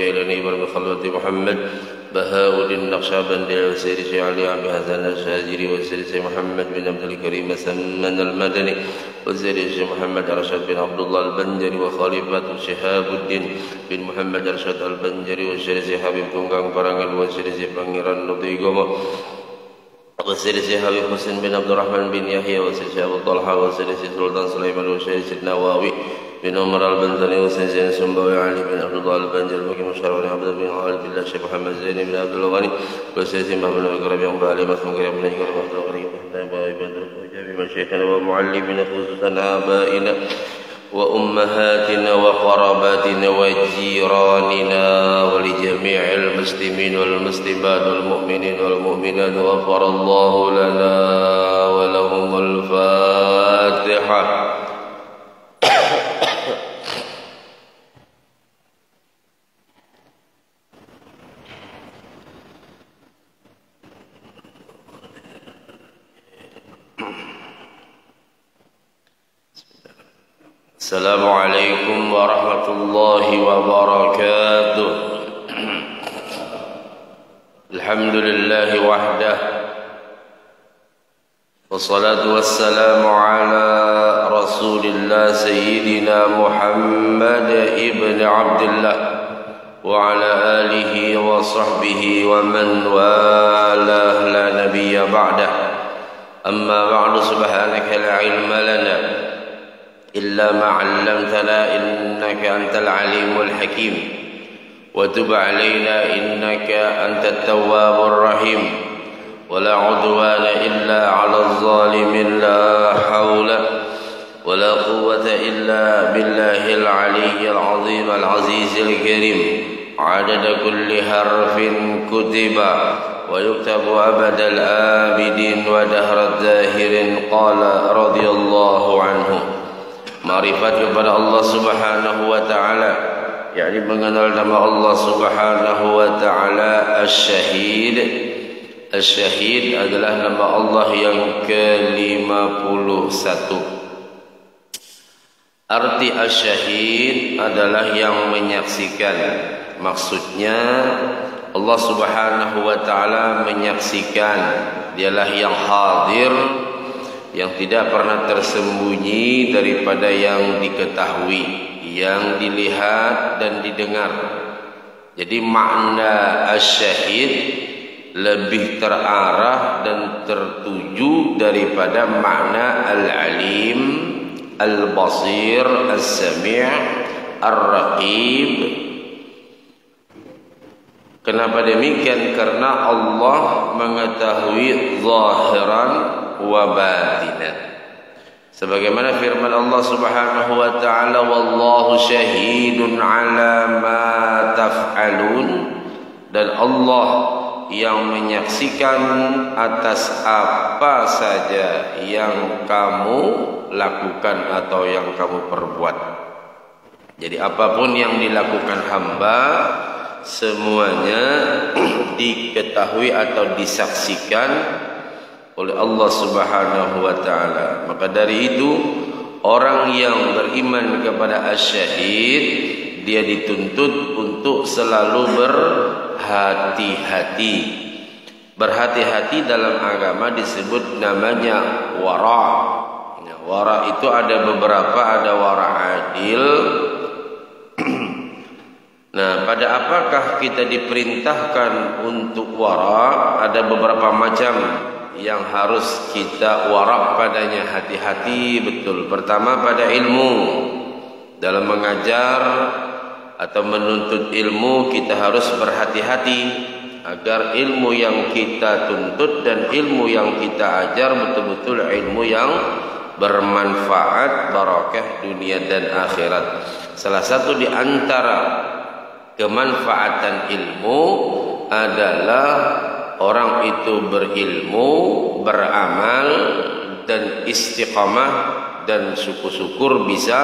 إلى إبر بخلوة محمد بهاء النقشبندي وسير شيخ علي عبد الحسن الشاذلي وسير شيخ محمد بن عبد الكريم سمن المدني وسير شيخ محمد أرشد بن عبد الله البنجري وخليفة شهاب الدين بن محمد أرشد البنجري وسير شيخ حبيب تunggang Parangan وسير شيخ Pangeran Nutigomo وسير شيخ حبيب حسين بن عبد الرحمن بن يحيى وسير شيخ أبو طلحة وسير شيخ سلطان سليمان وسير شيخ النواوي بن عمر البنزلي وسير شيخ سنبوي علي بن عبد الله البنجري وكيم شرف عبد بن خالد بن الشيخ محمد زين بن عبد الغني وسير شيخ محمد بن كرم يوم بالي مسلم كريم بن كريم عبد الغني وحنا مشايخنا ومعلمنا خصوصا آبائنا وأمهاتنا وقراباتنا وجيراننا ولجميع المسلمين والمسلمات والمؤمنين والمؤمنات غفر الله لنا ولهم الفاتحة. Assalamualaikum warahmatullahi wabarakatuh. Alhamdulillah wahdah wassalatu wassalamu ala rasulillah sayyidina Muhammad ibn Abdullah wa ala alihi wa sahbihi wa man walah la nabiyya ba'dah. Amma ba'du, subhanaka la ilma lana إلا ما علمتنا إنك أنت العليم الحكيم وتب علينا إنك أنت التواب الرحيم ولا عدوان إلا على الظالمين لا حول ولا قوة إلا بالله العلي العظيم العزيز الكريم عدد كل حرف كتب ويكتب أبد الآبدين ودهر الداهرين قال رضي الله عنه. Ma'rifat kepada Allah Subhanahu wa taala, yakni mengenal nama Allah Subhanahu wa taala Asy-Syahid. Asy-Syahid adalah nama Allah yang ke-51. Arti Asy-Syahid adalah yang menyaksikan. Maksudnya Allah Subhanahu wa taala menyaksikan, dialah yang hadir, yang tidak pernah tersembunyi daripada yang diketahui, yang dilihat dan didengar. Jadi makna Asy-Syahid lebih terarah dan tertuju daripada makna Al-Alim, Al-Basir, As-Sami', Ar-Raqib. Kenapa demikian? Karena Allah mengetahui zahiran wa batinan. Sebagaimana firman Allah Subhanahu wa taala, wallahu syahidun ala ma taf'alun, dan Allah yang menyaksikan atas apa saja yang kamu lakukan atau yang kamu perbuat. Jadi apapun yang dilakukan hamba semuanya diketahui atau disaksikan oleh Allah Subhanahu wa taala. Maka dari itu orang yang beriman kepada Asy-Syahid, dia dituntut untuk selalu berhati-hati. Berhati-hati dalam agama disebut namanya wara'. Wara' itu ada beberapa, ada wara' adil. Nah, pada apakah kita diperintahkan untuk wara'? Ada beberapa macam yang harus kita wara' padanya, hati-hati betul. Pertama, pada ilmu. Dalam mengajar atau menuntut ilmu, kita harus berhati-hati agar ilmu yang kita tuntut dan ilmu yang kita ajar betul-betul ilmu yang bermanfaat, barakah dunia dan akhirat. Salah satu di antara kemanfaatan ilmu adalah orang itu berilmu, beramal dan istiqamah, dan syukur-syukur bisa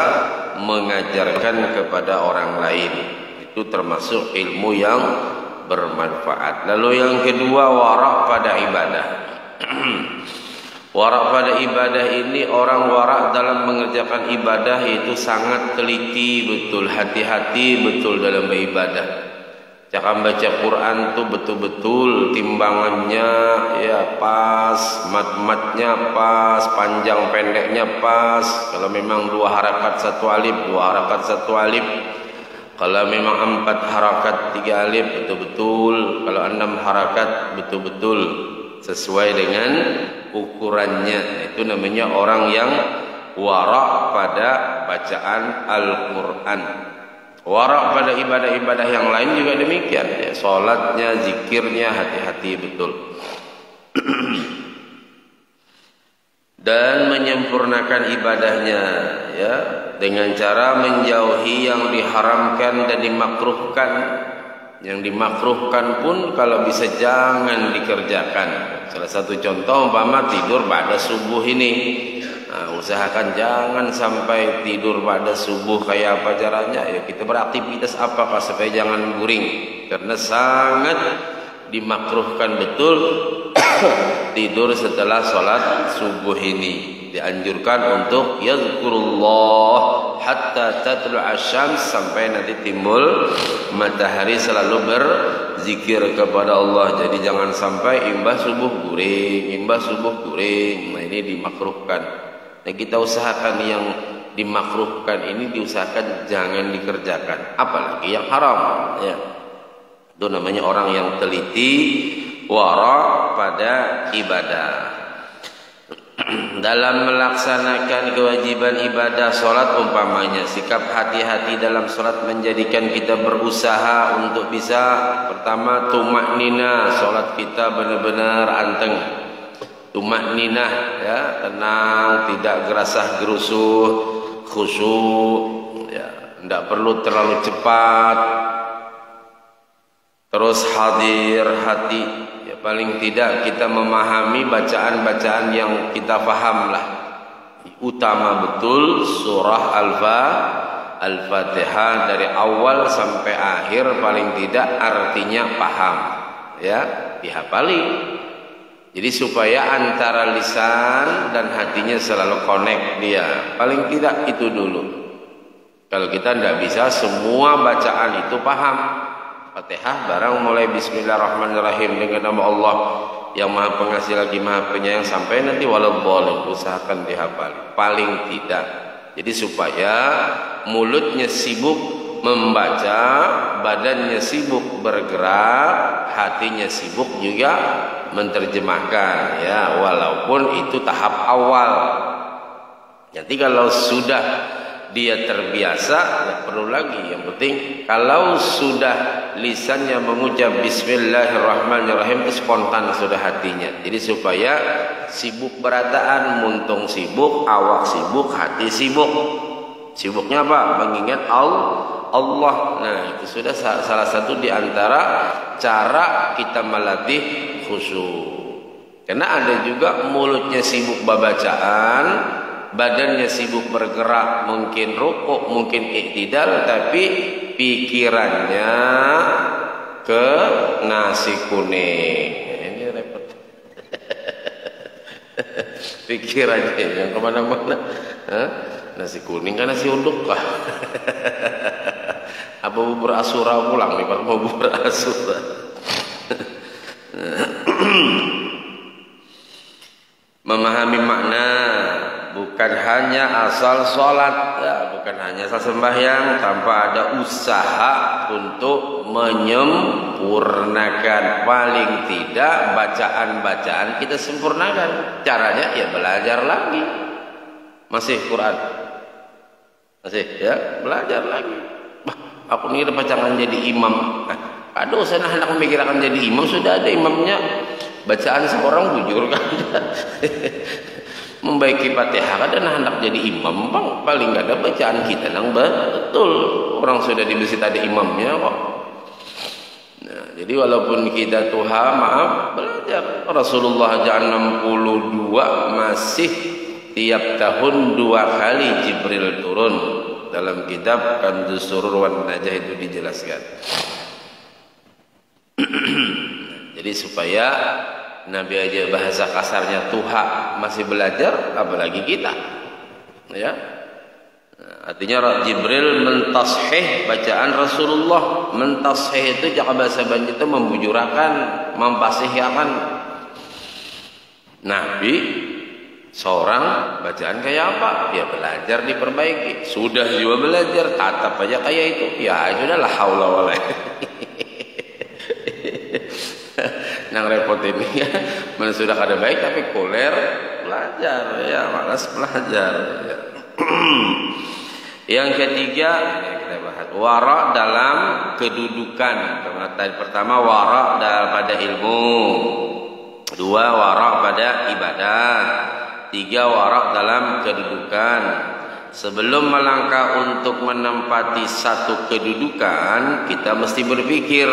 mengajarkan kepada orang lain. Itu termasuk ilmu yang bermanfaat. Lalu yang kedua, wara' pada ibadah. Wara' pada ibadah ini, orang wara' dalam mengerjakan ibadah itu sangat teliti betul, hati-hati betul dalam beribadah. Cara baca Quran tuh betul-betul timbangannya ya pas, mat-matnya pas, panjang pendeknya pas. Kalau memang 2 harakat 1 alif, 2 harakat 1 alif. Kalau memang 4 harakat 3 alif, betul-betul. Kalau 6 harakat, betul-betul sesuai dengan ukurannya. Itu namanya orang yang wara' pada bacaan Al-Quran. Wara' pada ibadah-ibadah yang lain juga demikian ya. Salatnya, zikirnya hati-hati betul. Dan menyempurnakan ibadahnya ya dengan cara menjauhi yang diharamkan dan dimakruhkan. Yang dimakruhkan pun kalau bisa jangan dikerjakan. Salah satu contoh umpama tidur pada subuh ini. Nah, usahakan jangan sampai tidur pada subuh. Kayak apa caranya? Ya kita beraktivitas apakah supaya jangan guring. Karena sangat dimakruhkan betul tidur setelah sholat subuh ini. Dianjurkan untuk yazkurullah hatta tatlu asyams, sampai nanti timbul matahari, selalu berzikir kepada Allah. Jadi jangan sampai imbah subuh guring, imbah subuh guring. Nah ini dimakruhkan. Nah kita usahakan yang dimakruhkan ini diusahakan jangan dikerjakan, apalagi yang haram ya. Itu namanya orang yang teliti wara' pada ibadah. Dalam melaksanakan kewajiban ibadah solat umpamanya, sikap hati-hati dalam solat menjadikan kita berusaha untuk bisa pertama tumaknina, solat kita benar-benar anteng. Tumakninah ya, tenang, tidak gerasah gerusuh, khusyuk ya, tidak perlu terlalu cepat. Terus hadir hati ya, paling tidak kita memahami bacaan-bacaan yang kita paham lah. Utama betul surah Al-Fatihah dari awal sampai akhir, paling tidak artinya paham ya, dihafali. Jadi supaya antara lisan dan hatinya selalu connect dia. Paling tidak itu dulu. Kalau kita tidak bisa semua bacaan itu paham. Fatihah barang mulai bismillahirrahmanirrahim dengan nama Allah yang maha pengasih lagi maha penyayang sampai nanti waladhdallin, usahakan dihafal paling tidak. Jadi supaya mulutnya sibuk membaca, badannya sibuk bergerak, hatinya sibuk juga menerjemahkan ya, walaupun itu tahap awal. Nanti kalau sudah dia terbiasa, tidak perlu lagi. Yang penting kalau sudah lisannya mengucap bismillahirrahmanirrahim, spontan sudah hatinya. Jadi supaya sibuk berataan, muntung sibuk, awak sibuk, hati sibuk. Sibuknya apa? Mengingat Allah. Nah itu sudah salah satu di antara cara kita melatih khusyuk. Karena ada juga mulutnya sibuk babacaan, badannya sibuk bergerak, mungkin rukuk, mungkin iktidal, tapi pikirannya ke nasi kuning. Ini repot. Pikirannya yang kemana-mana. Nasi kuning kan nasi uduk kah? Apa bubur asura pulang nih, Pak? Mau bubur asura. Memahami makna, bukan hanya asal sholat ya, bukan hanya asal sembahyang tanpa ada usaha untuk menyempurnakan. Paling tidak bacaan-bacaan kita sempurnakan. Caranya ya belajar lagi. Masih Quran, masih ya belajar lagi. Aku ini pacangan jadi imam. Aduh, saya hendak memikirkan jadi imam, sudah ada imamnya. Bacaan seorang bujur kan. Membaiki Fatihah kan dan hendak jadi imam, bang, paling nggak ada bacaan kita nang betul. Orang sudah di masjid ada imamnya kok. Nah, jadi walaupun kita tuha, maaf, belajar. Rasulullah aja 62 masih tiap tahun 2 kali Jibril turun. Dalam kitab Kanzus Surur wan Najah itu dijelaskan. Jadi supaya Nabi aja bahasa kasarnya tuha masih belajar, apalagi kita ya. Nah, Artinya Jibril mentashih bacaan Rasulullah. Mentashih itu jaka bahasa Banjar itu membujurakan, memfasihakan. Nabi seorang bacaan kayak apa? Ya belajar diperbaiki. Sudah juga belajar, tatap aja kayak itu. Ya sudahlah haula wala. Nang repot ini ya. Mana sudah kada baik tapi kuler belajar ya, malas belajar ya. Yang ketiga kita bahas wara dalam kedudukan. Pertama wara pada ilmu, dua wara pada ibadah, tiga wara dalam kedudukan. Sebelum melangkah untuk menempati satu kedudukan, kita mesti berpikir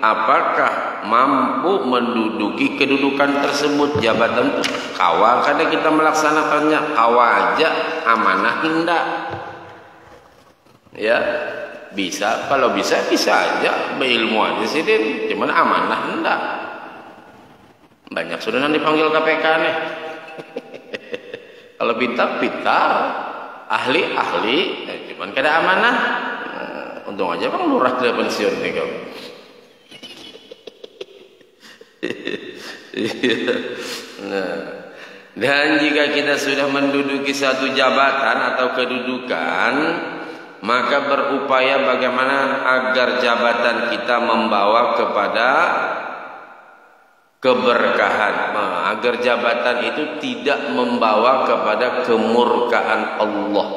apakah mampu menduduki kedudukan tersebut. Jabatan itu kawa kadang kita melaksanakannya, kawa aja amanah hendak. Ya bisa, kalau bisa aja berilmu aja sih Din, cuman amanah hendak. Banyak sudah nanti dipanggil KPK nih. Kalau pintar ahli cuman kada amanah. Untung aja Bang Lurah sudah pensiun nih kau. Nah, dan jika kita sudah menduduki satu jabatan atau kedudukan, maka berupaya bagaimana agar jabatan kita membawa kepada keberkahan, agar jabatan itu tidak membawa kepada kemurkaan Allah.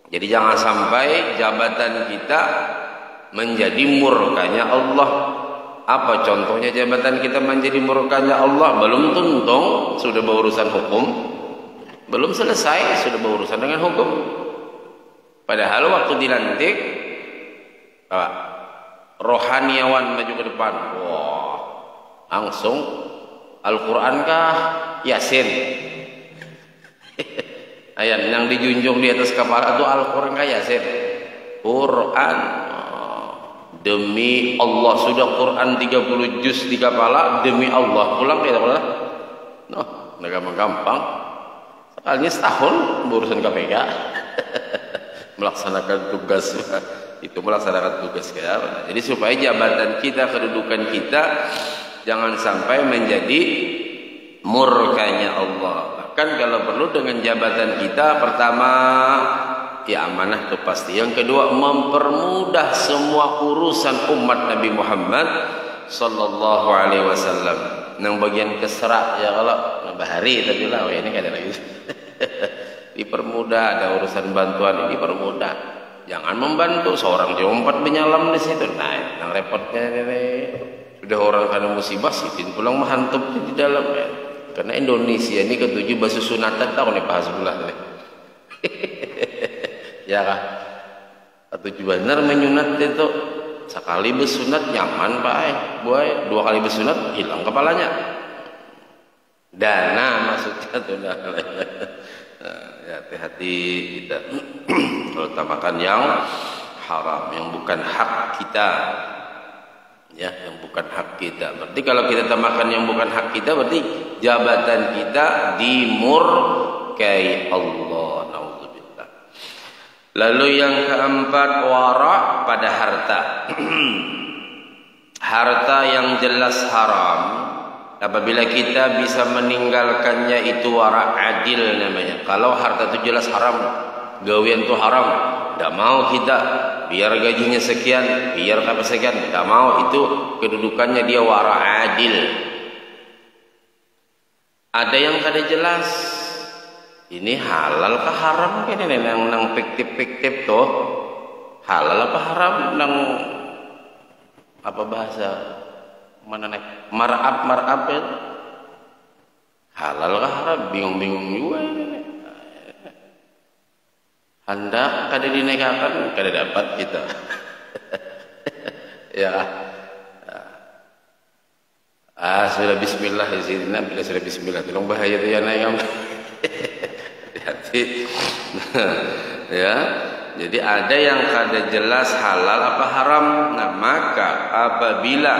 Jadi jangan sampai jabatan kita menjadi murkanya Allah. Apa contohnya jabatan kita menjadi murkanya Allah? Belum tuntung sudah berurusan hukum, belum selesai sudah berurusan dengan hukum. Padahal waktu dilantik rohaniawan maju ke depan, wah langsung Al-Quran kah Yasin? Ayat yang dijunjung di atas kepala itu Al-Quran kah Yasin? Quran. Demi Allah sudah Quran 30 juz di kepala, demi Allah pulang tidak boleh. Noh, gampang-gampang. Sekalinya setahun berurusan KPK. Melaksanakan tugas itu, melaksanakan tugas kita. Jadi supaya jabatan kita, kedudukan kita jangan sampai menjadi murkanya Allah. Bahkan kalau perlu dengan jabatan kita, pertama ya amanah itu pasti. Yang kedua mempermudah semua urusan umat Nabi Muhammad sallallahu alaihi wasallam. Nang bagian keserak ya kalau bahari tapi lah ini kada lagi. Dipermudah, ada urusan bantuan ini dipermudah. Jangan membantu seorang jompat menyalam di situ. Nah, yang repotnya ini sudah orang kena musibah sitin pulang menghantup di dalam ya. Karena Indonesia ini ketujuh basuh sunatan tahu nih bahas sebelah nih. Ya kah? Atau benar menyunat itu sekali bersunat nyaman Pak boy, dua kali bersunat hilang kepalanya. Dana maksudnya tuh dah. Ya hati-hati kita kalau utamakan yang haram, yang bukan hak kita. Ya, yang bukan hak kita. Berarti kalau kita utamakan yang bukan hak kita, berarti jabatan kita dimurkai Allah. Nauzubillah. Lalu yang keempat wara pada harta. Harta yang jelas haram, apabila kita bisa meninggalkannya itu wara adil namanya. Kalau harta itu jelas haram, gawian itu haram, tidak mau kita, biar gajinya sekian, biar apa sekian, tidak mau, itu kedudukannya dia wara adil. Ada yang kada jelas, ini halal kah haram? Ini nang fiktif tuh, halal apa haram? Nang apa bahasa mana nek marab ya? Halal kah haram? Bingung juga ini. Hendak kada dinikakan, kada dapat kita. Ya. Sudah bismillah di sini, bila sudah bismillah, tolong bahaya tu ya naik. Hati. Ya. Jadi ada yang kada jelas halal apa haram. Nah, maka apabila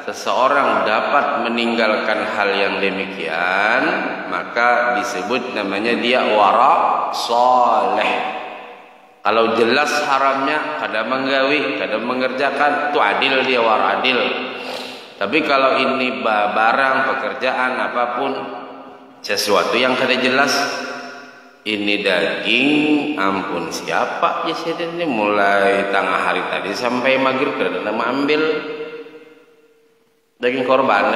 seseorang dapat meninggalkan hal yang demikian, maka disebut namanya dia wara saleh. Kalau jelas haramnya, kadang menggawi, kadang mengerjakan, itu adil dia, war adil. Tapi kalau ini barang, pekerjaan, apapun, sesuatu yang kada jelas, ini daging, ampun siapa ya ini mulai tengah hari tadi sampai maghrib kada nama ambil daging korban.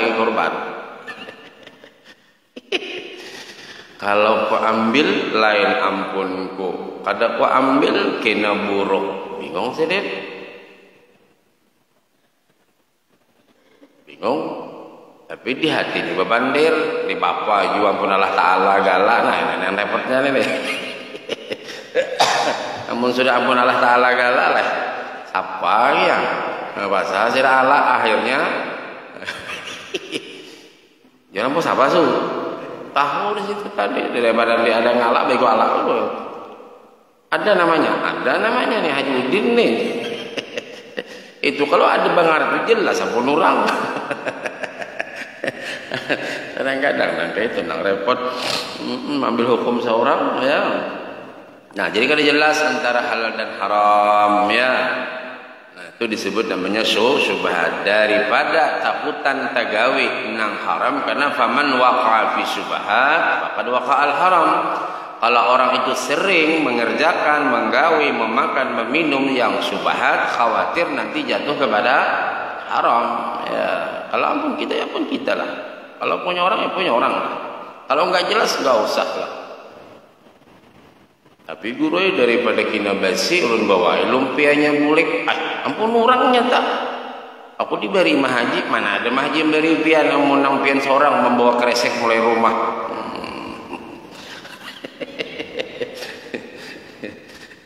Kalau ku ambil lain ampunku, kada ku ambil kena buruk. Bingung sedih. Bingung. Tapi di hati ini bebandir, di bapa juga ampun Allah Ta'ala galak. Nah ini yang repotnya nih. Namun sudah ampun Allah Ta'ala galak lah. Siapa yang bahasa sira Allah akhirnya jangan pun siapa su tahu di situ tadi daripada dia ada ngalak bego alak itu ada namanya nih Haji Udin nih. Itu kalau ada bangar itu jelas ampun orang. Kadang-kadang nanti itu nang repot ambil hukum seorang ya. Nah jadi kalau jelas antara halal dan haram ya. Itu disebut namanya syubhat, daripada takutan tagawi nang haram, karena faman waqa'a fi syubhat faqad waqa'al haram. Kalau orang itu sering mengerjakan, menggawi, memakan, meminum yang syubhat, khawatir nanti jatuh kepada haram ya. Kalau ampun kita ya pun kita lah, kalau punya orang ya punya orang lah, kalau enggak jelas enggak usah lah. Tapi guru daripada kina basi ulun bawa lumpianya bulik, ampun orangnya tak. Aku diberi mahaji, mana ada mahaji yang beri pian, amun nang pian seorang membawa kresek mulai rumah.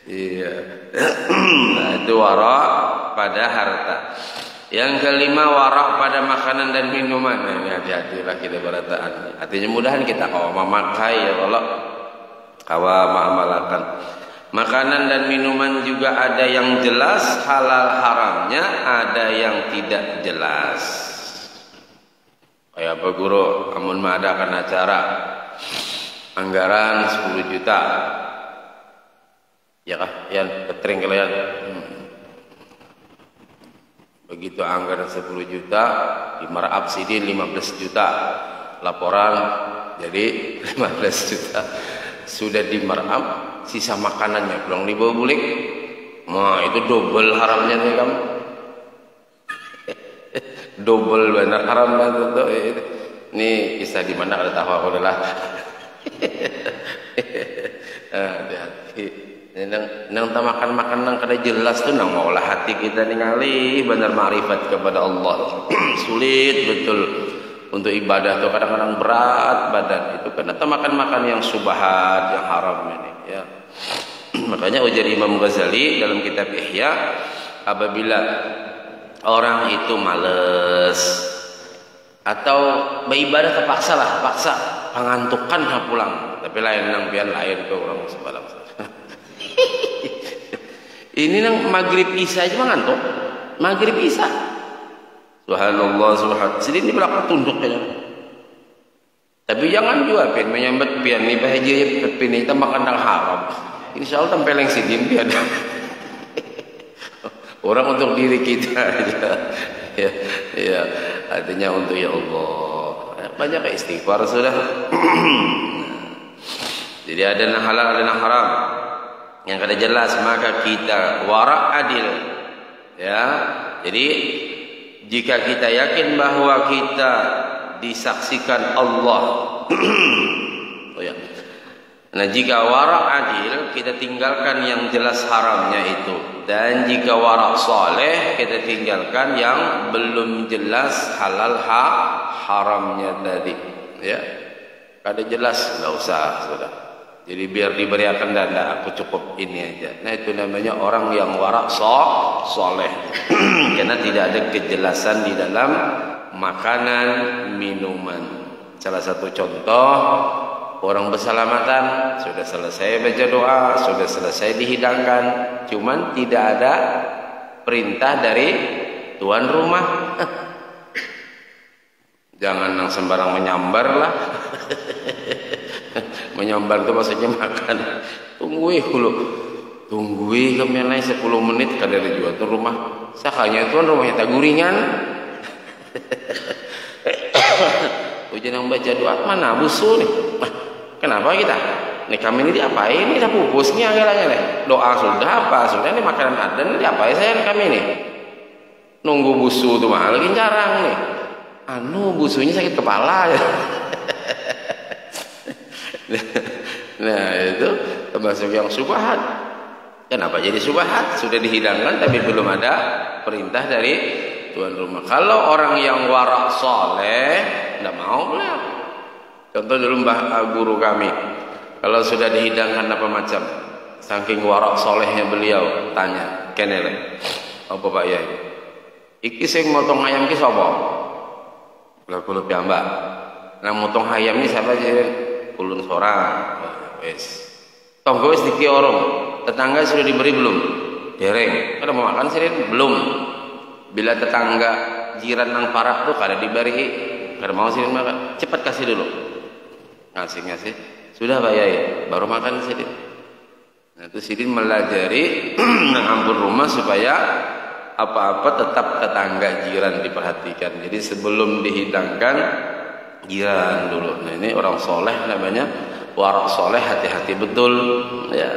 Iya. Nah, itu warak pada harta. Yang kelima warak pada makanan dan minuman. Nah, ini hati-hatilah kita berataan. Artinya mudahan kita kawa memakai ya Allah. Kawa ma'amalakan. Makanan dan minuman juga ada yang jelas halal haramnya, ada yang tidak jelas. Kayak apa guru? Amun mengadakan acara anggaran 10 juta. Ya kah? Yan, ketering kalian. Begitu anggaran 10 juta, dimarap sidin 15 juta. Laporan jadi 15 juta. Sudah dimarap, sisa makanannya pulang dibawa bulik. Nah itu double haramnya nih kamu. Double benar haramnya tuh. Ini kisah di mana ada tahu aku adalah. Hati-hati. Nang makan nang kada jelas tuh nang maulah hati kita ningali benar ma'rifat kepada Allah. Sulit betul. Untuk ibadah itu kadang-kadang berat badan itu karena makan yang subhat, yang haram ini ya. Makanya ujar Imam Ghazali dalam kitab Ihya, apabila orang itu males atau beribadah terpaksa lah, paksa pangantukan pulang, tapi lain nang pian lain ke orang sebalang. Ini nang maghrib isya aja ngantuk, maghrib isya. Subhanallah, subhanallah. Sedih ini belakang tunduk aja. Tapi jangan juga pian menyambut pian ni bahagia pian kita makan yang haram. Insya Allah tempeleng sidin pian. Orang untuk diri kita aja. Ya, artinya untuk ya Allah. Banyak istighfar sudah. Jadi ada yang halal, ada yang haram. Yang kada jelas maka kita warak adil. Ya, jadi jika kita yakin bahwa kita disaksikan Allah. Oh ya. Nah, jika warak adil, kita tinggalkan yang jelas haramnya itu. Dan jika warak soleh, kita tinggalkan yang belum jelas halal haramnya tadi. Ya, kada jelas nggak usah sudah. Jadi biar diberikan danda, aku cukup ini aja. Nah itu namanya orang yang warak soleh. Karena tidak ada kejelasan di dalam makanan, minuman. Salah satu contoh, orang bersalamatan, sudah selesai baca doa, sudah selesai dihidangkan. Cuman tidak ada perintah dari tuan rumah. Jangan yang sembarang menyambar lah. Menyambar itu maksudnya makan. Tunggu dulu. tunggui kemana 10 menit kada dijual tuh rumah. Sakanya tuan rumahnya tak guringan. Ujian yang baca doa mana busu nih. Kenapa kita? Nih kami ini diapain? Ini pupusnya agalanya nih. Doa sudah apa? Sudah ini makanan ada nih diapain saya kami nih? Nunggu busu tuh mah lagi jarang nih. Busunya sakit kepala ya. Nah itu termasuk yang subhat. Kenapa jadi subhat? Sudah dihidangkan tapi belum ada perintah dari tuan rumah. Kalau orang yang warak soleh tidak mau beliau. Contoh dulu guru kami, kalau sudah dihidangkan apa macam, saking warak solehnya beliau, tanya, kenele, apa Pak Yai? Iki sing motong ayam ki sapa? Kula piyambak. Nah motong ayam ni siapa aja? Ulun sorang. Wes. Tonggo wis diki orang. Tetangga sudah diberi belum? Dereng. Kada mau makan sih belum. Bila tetangga jiran nang parah tuh kada diberi, kada mau sih makan. Cepat kasih dulu. Ngasih. Sudah Pak Yai, baru makan Sidin. Nah itu Sidin melajari nang ampun rumah supaya apa-apa tetap tetangga jiran diperhatikan. Jadi sebelum dihidangkan jiran dulu. Nah ini orang soleh namanya warak soleh, hati-hati betul ya.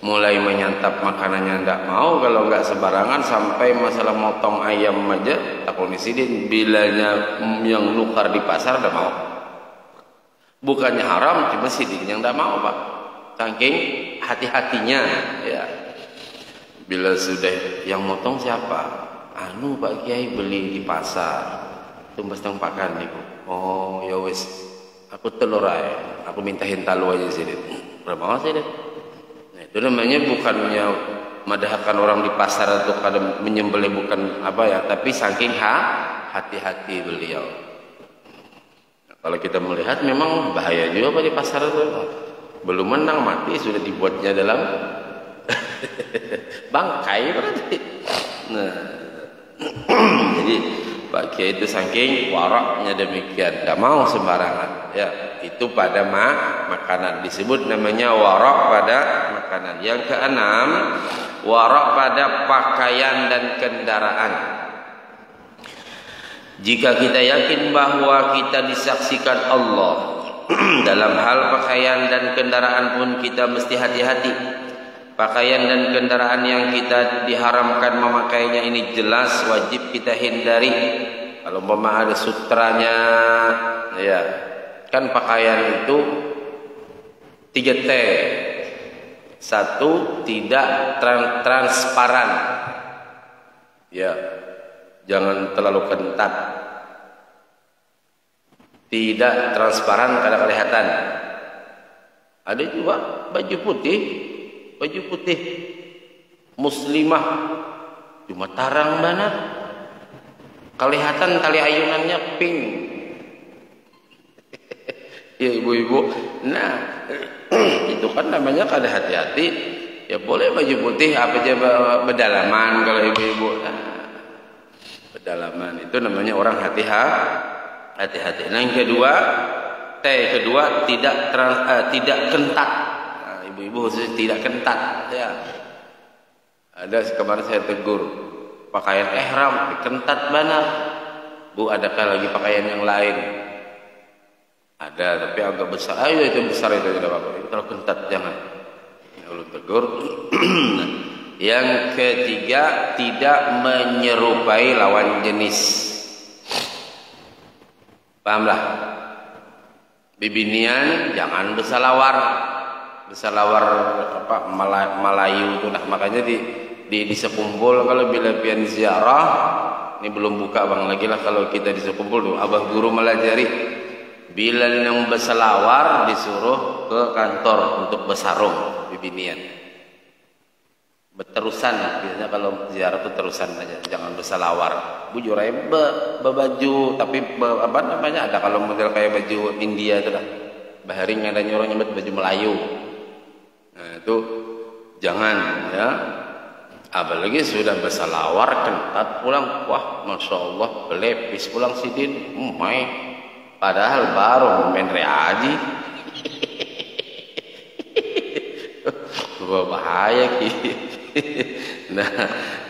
Mulai menyantap makanannya ndak mau, kalau nggak sembarangan sampai masalah motong ayam aja takoni Sidin bilanya yang nukar di pasar ndak mau. Bukannya haram, cuma Sidin yang ndak mau Pak. Saking hati-hatinya ya. Bila sudah yang motong siapa? Pak Kiai beli di pasar. Tumbas teng pakan niku. Oh, ya wis. Aku telur ae. Aku mintain talu aja Sidin. Berapa sih deh? Nah, itu namanya bukannya madahkan orang di pasar atau kadang menyembelih, bukan apa ya, tapi saking hati-hati beliau. Nah, kalau kita melihat memang bahaya juga Pak di pasar itu. Belum menang mati sudah dibuatnya dalam bangkai berarti. Nah, jadi Pak Kiai itu saking waraknya demikian, tidak mau sembarangan. Ya, itu pada makanan disebut namanya warak pada makanan. Yang keenam, warak pada pakaian dan kendaraan. Jika kita yakin bahwa kita disaksikan Allah dalam hal pakaian dan kendaraan pun kita mesti hati-hati. Pakaian dan kendaraan yang kita diharamkan memakainya ini jelas wajib kita hindari. Kalau umpama ada sutranya, ya kan pakaian itu 3T. 1, tidak transparan. Ya, jangan terlalu ketat. Tidak transparan kada kelihatan. Ada juga baju putih muslimah cuma tarang banget, kelihatan tali ayunannya pink. Ya ibu-ibu, nah itu kan namanya kada hati-hati. Ya boleh baju putih apa aja bedalaman kalau ibu-ibu. Nah, bedalaman itu namanya orang hati-hati. Nah yang kedua, tidak kentat. Ibu-ibu khususnya tidak kentat ya. Ada kemarin saya tegur pakaian ihram kentat banget. Bu, adakah lagi pakaian yang lain? Ada tapi agak besar. Ayo itu besar itu tidak apa-apa. Kalau kentat jangan. Ya ulun tegur. Yang ketiga, tidak menyerupai lawan jenis. Pahamlah? Bibinian jangan bersalawar apa Melayu itu. Nah makanya di sekumpul kalau bila pian ziarah ini belum buka bang lagi lah, kalau kita di sekumpul tuh abah guru melajari bila yang berselawar disuruh ke kantor untuk bersarung bibinian berterusan. Biasanya kalau ziarah itu terusan aja, jangan berselawar. Bujur aja bebaju tapi apa namanya, ada kalau model kayak baju India itu lah, baharing ada orang nyebut baju Melayu. Nah itu jangan ya. Apalagi sudah bersalawar kentat pulang, wah masya Allah belepis pulang Sidin, padahal baru main reaji. Bahaya gitu. Nah,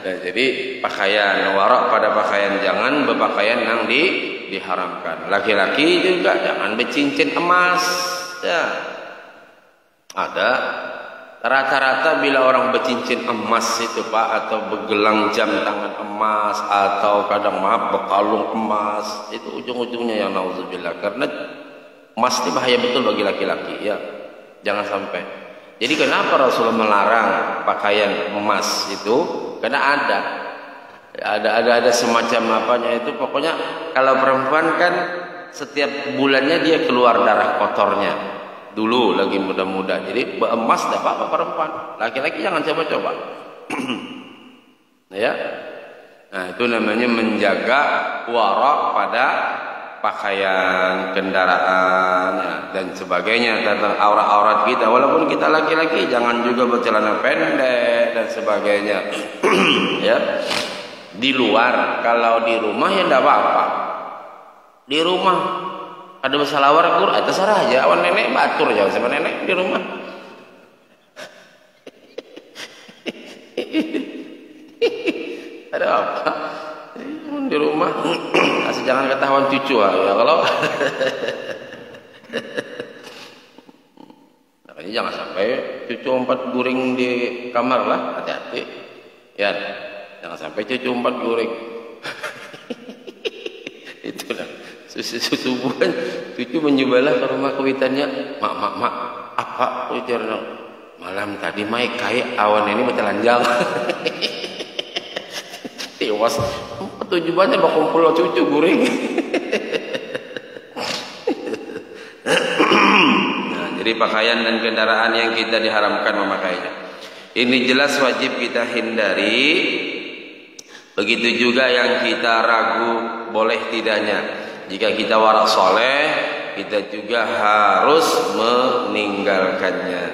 jadi pakaian warak pada pakaian, jangan berpakaian yang diharamkan. Laki-laki juga jangan bercincin emas. Ya. Ada rata-rata bila orang bercincin emas itu Pak, atau bergelang jam tangan emas, atau kadang berkalung emas, itu ujung-ujungnya yang nauzubillah. Karena emas ini bahaya betul bagi laki-laki ya. Jangan sampai. Jadi kenapa Rasulullah melarang pakaian emas itu? Karena ada semacam apanya itu, pokoknya kalau perempuan kan setiap bulannya dia keluar darah kotornya. Dulu lagi muda-muda. Jadi emas tidak apa-apa perempuan. Laki-laki jangan coba-coba. Ya. Nah, itu namanya menjaga warak pada pakaian, kendaraan ya, dan sebagainya, tentang aurat-aurat kita. Walaupun kita laki-laki, jangan juga bercelana pendek dan sebagainya. Ya. Di luar, kalau di rumah ya tidak apa-apa. Di rumah ada bersalawar Quran, terserah aja. Awan nenek batur aja sama nenek di rumah. Ada apa? Di rumah, asal jangan ketahuan cucu ya kalau. Makanya jangan sampai cucu umpat guring di kamar lah, hati-hati. Ya, jangan sampai cucu umpat guring. Itulah subuhan cucu menjubalah ke rumah kuitannya, mak, apa ujarnya? Malam tadi mai kayak awan ini bertelanjang. Tewas tujuannya bakal pulau cucu guring. Nah, jadi pakaian dan kendaraan yang kita diharamkan memakainya, ini jelas wajib kita hindari. Begitu juga yang kita ragu boleh tidaknya. Jika kita warak soleh, kita juga harus meninggalkannya.